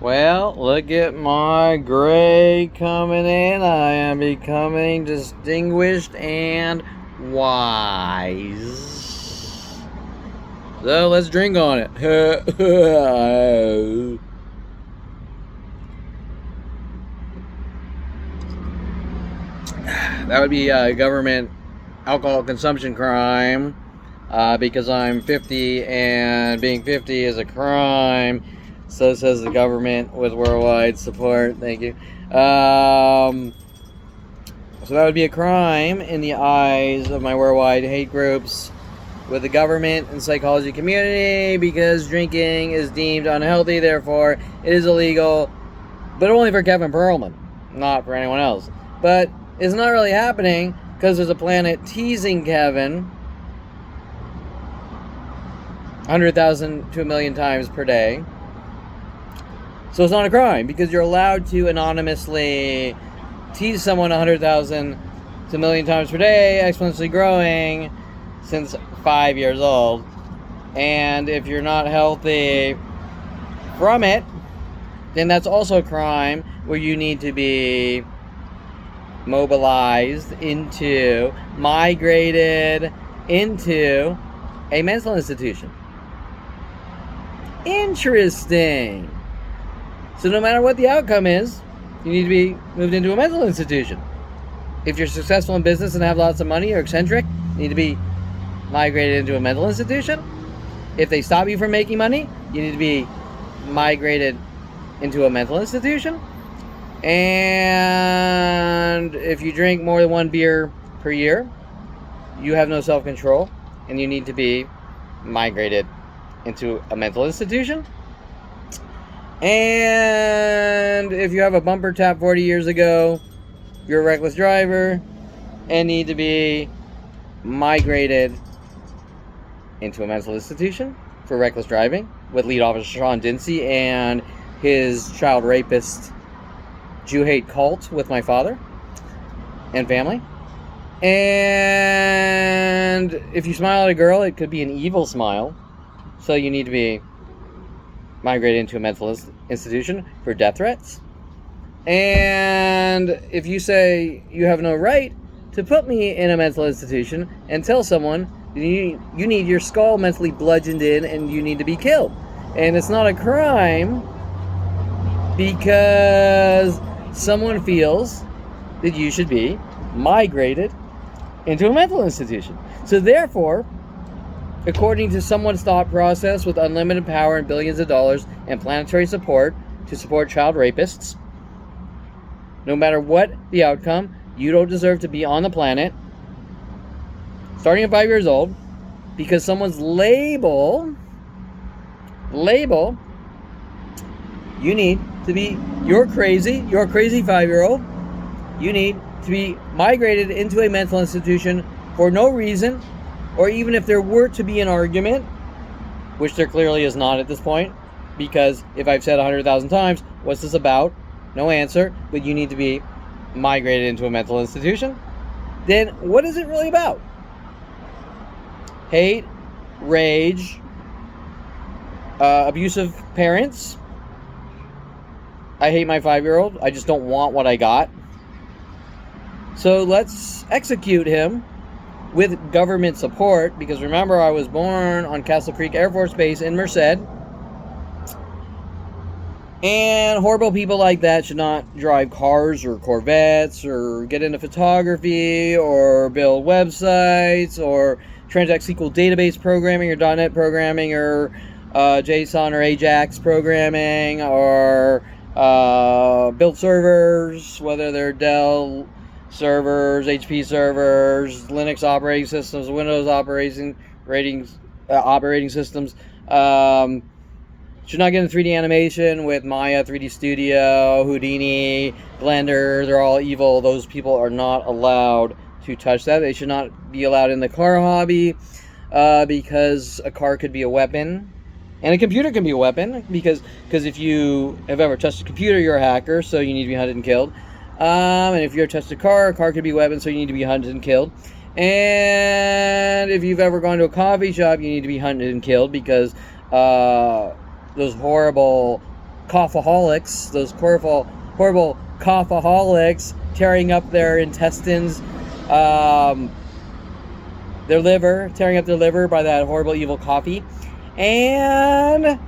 Well, look at my gray coming in. I am becoming distinguished and wise. So let's drink on it. That would be a government alcohol consumption crime because I'm 50 and being 50 is a crime. So says the government with worldwide support. Thank you. So that would be a crime in the eyes of my worldwide hate groups with the government and psychology community because drinking is deemed unhealthy. Therefore, it is illegal, but only for Kevin Perlman, not for anyone else. But it's not really happening because there's a planet teasing Kevin 100,000 to 1,000,000 times per day. So it's not a crime because you're allowed to anonymously tease someone 100,000 to 1,000,000 times per day, exponentially growing since 5 years old. And if you're not healthy from it, then that's also a crime where you need to be mobilized into, migrated into a mental institution. Interesting. So no matter what the outcome is, you need to be moved into a mental institution. If you're successful in business and have lots of money or eccentric, you need to be migrated into a mental institution. If they stop you from making money, you need to be migrated into a mental institution. And if you drink more than 1 beer per year, you have no self-control and you need to be migrated into a mental institution. And if you have a bumper tap 40 years ago, you're a reckless driver and need to be migrated into a mental institution for reckless driving with lead officer Sean Dinsey and his child rapist Jew hate cult with my father and family. And if you smile at a girl, it could be an evil smile. So you need to be migrated into a mental institution for death threats. And if you say you have no right to put me in a mental institution and tell someone you need your skull mentally bludgeoned in and you need to be killed. And it's not a crime because someone feels that you should be migrated into a mental institution. So therefore, according to someone's thought process with unlimited power and billions of dollars and planetary support to support child rapists, no matter what the outcome, you don't deserve to be on the planet starting at 5 years old because someone's label, you need to be, you're a crazy 5-year-old. You need to be migrated into a mental institution for no reason, or even if there were to be an argument, which there clearly is not at this point, because if I've said 100,000 times, what's this about? No answer, but you need to be migrated into a mental institution. Then what is it really about? Hate, rage, abusive parents. I hate my 5-year-old. I just don't want what I got. So let's execute him with government support, because remember, I was born on Castle Creek Air Force Base in Merced. And horrible people like that should not drive cars or Corvettes or get into photography or build websites or transact SQL database programming or .NET programming or JSON or AJAX programming or build servers, whether they're Dell servers, HP servers, Linux operating systems, Windows operating systems. Should not get into 3D animation with Maya, 3D Studio, Houdini, Blender. They're all evil. Those people are not allowed to touch that. They should not be allowed in the car hobby because a car could be a weapon. And a computer can be a weapon because if you have ever touched a computer, you're a hacker, so you need to be hunted and killed. And if you're touched a car could be a weapon, so you need to be hunted and killed. And if you've ever gone to a coffee shop, you need to be hunted and killed because those horrible coughaholics, those horrible coughaholics, tearing up their intestines, their liver, tearing up their liver by that horrible, evil coffee. And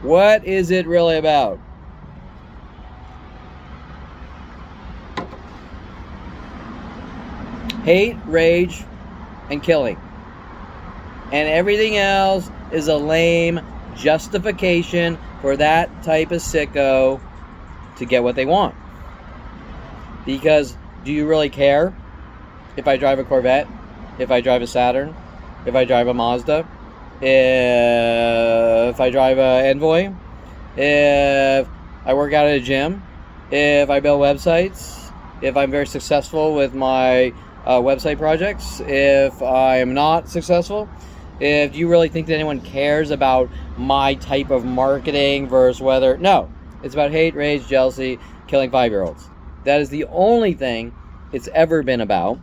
what is it really about? Hate, rage, and killing. And everything else is a lame justification for that type of sicko to get what they want. Because do you really care if I drive a Corvette, if I drive a Saturn, if I drive a Mazda, if I drive a Envoy, if I work out at a gym, if I build websites, if I'm very successful with my website projects, if I am not successful? If you really think that anyone cares about my type of marketing versus whether... No, it's about hate, rage, jealousy, killing 5-year-olds. That is the only thing it's ever been about.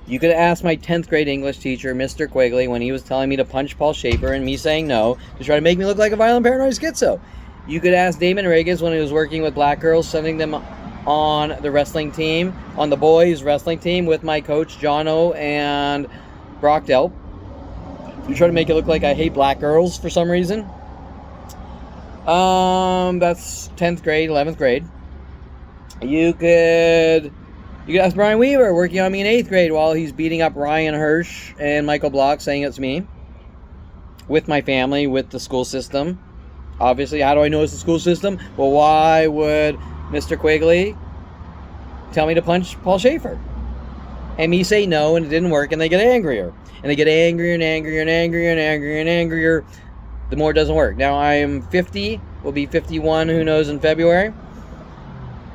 You could ask my 10th grade English teacher, Mr. Quigley, when he was telling me to punch Paul Schaefer and me saying no to try to make me look like a violent paranoid schizo. You could ask Damon Regis when he was working with black girls, sending them on the wrestling team, on the boys wrestling team with my coach, Jono and Brock Delp. You try to make it look like I hate black girls for some reason. That's 10th grade, 11th grade. You could ask Brian Weaver, working on me in 8th grade while he's beating up Ryan Hirsch and Michael Block, saying it's me. With my family, with the school system. Obviously, how do I know it's the school system? Well, why would Mr. Quigley tell me to punch Paul Schaefer? And me say no, and it didn't work, and they get angrier. And they get angrier and angrier and angrier and angrier and angrier the more it doesn't work. Now, I am 50, will be 51, who knows, in February.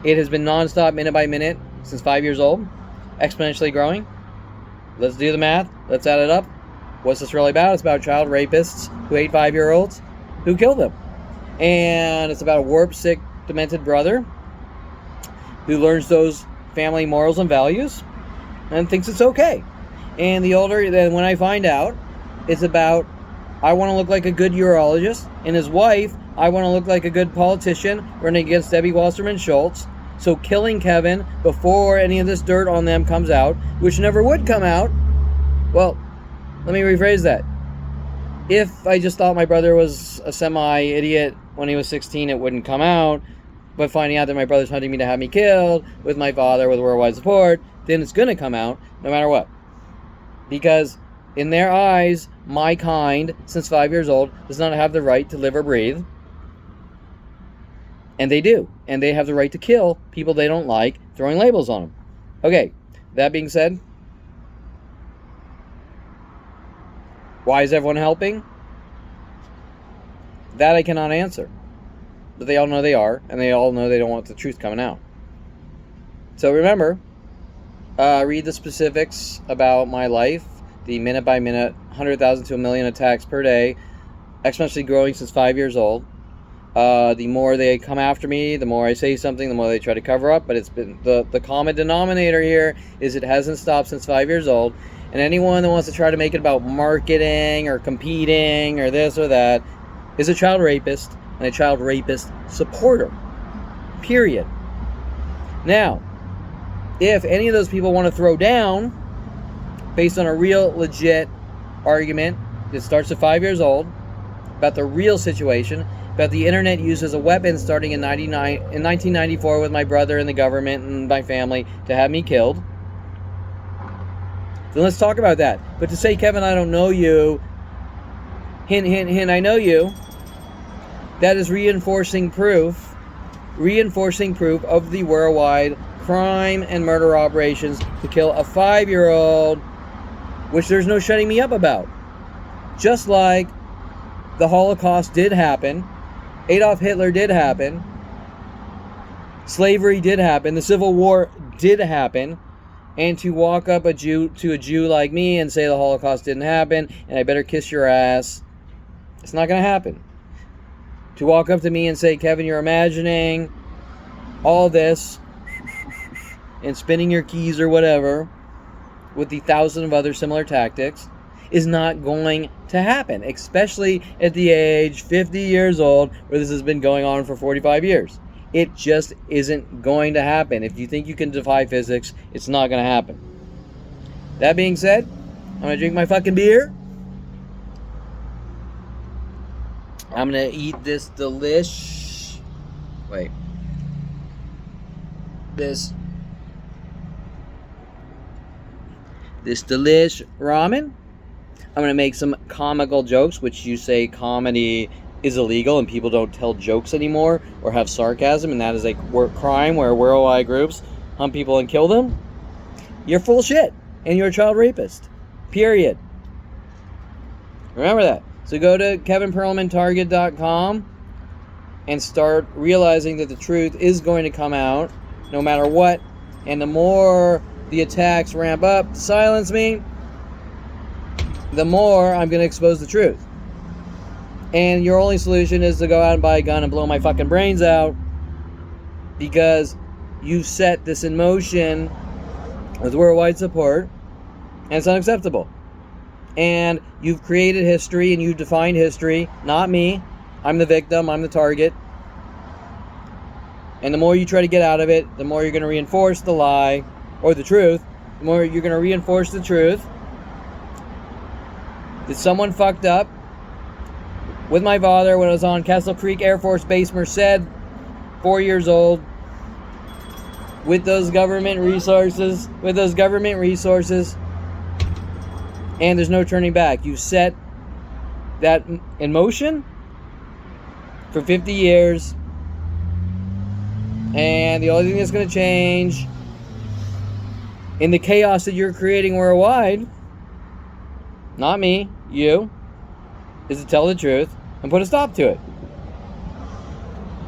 It has been nonstop, minute by minute, since 5 years old, exponentially growing. Let's do the math. Let's add it up. What's this really about? It's about child rapists who hate 5-year-olds who kill them. And it's about a warped, sick, demented brother who learns those family morals and values and thinks it's okay. And the older, then when I find out, it's about, I want to look like a good urologist, and his wife, I want to look like a good politician running against Debbie Wasserman Schultz. So killing Kevin before any of this dirt on them comes out, which never would come out. Well, let me rephrase that. If I just thought my brother was a semi-idiot when he was 16, it wouldn't come out. But finding out that my brother's hunting me to have me killed with my father with worldwide support, then it's going to come out no matter what. Because in their eyes, my kind, since 5 years old, does not have the right to live or breathe. And they do. And they have the right to kill people they don't like, throwing labels on them. Okay, that being said, why is everyone helping? That I cannot answer. But they all know they are, and they all know they don't want the truth coming out. So remember, read the specifics about my life, the minute by minute, 100,000 to 1 million attacks per day, exponentially growing since 5 years old. The more they come after me, the more I say something, the more they try to cover up. But it's been the common denominator here is it hasn't stopped since 5 years old. And anyone that wants to try to make it about marketing or competing or this or that is a child rapist and a child rapist supporter. Period. Now, if any of those people want to throw down based on a real legit argument that starts at 5 years old about the real situation, about the internet used as a weapon starting in 1994 with my brother and the government and my family to have me killed, then let's talk about that. But to say, Kevin, I don't know you, hint, hint, hint, I know you, that is reinforcing proof of the worldwide crime and murder operations to kill a 5-year-old, which there's no shutting me up about. Just like the Holocaust did happen, Adolf Hitler did happen, slavery did happen, the Civil War did happen, and to walk up to a Jew like me and say the Holocaust didn't happen and I better kiss your ass, it's not going to happen. To walk up to me and say, Kevin, you're imagining all this and spinning your keys or whatever with the 1,000 of other similar tactics, is not going to happen, especially at the age 50 years old where this has been going on for 45 years. It just isn't going to happen. If you think you can defy physics, it's not going to happen. That being said, I'm going to drink my fucking beer. I'm going to eat this delish. Wait. This delish ramen. I'm going to make some comical jokes, which you say comedy is illegal and people don't tell jokes anymore or have sarcasm, and that is a crime where worldwide groups hunt people and kill them. You're full of shit and you're a child rapist. Period. Remember that. So go to kevinperlmantarget.com and start realizing that the truth is going to come out no matter what. And the more the attacks ramp up to silence me, the more I'm going to expose the truth. And your only solution is to go out and buy a gun and blow my fucking brains out, because you've set this in motion with worldwide support, and it's unacceptable. And you've created history and you've defined history, not me. I'm the victim, I'm the target. And the more you try to get out of it, the more you're going to reinforce the lie, or the truth. The more you're going to reinforce the truth that someone fucked up with my father when I was on Castle Creek Air Force Base, Merced, 4 years old, with those government resources, and there's no turning back. You've set that in motion for 50 years, and the only thing that's going to change in the chaos that you're creating worldwide, not me, you, is to tell the truth and put a stop to it.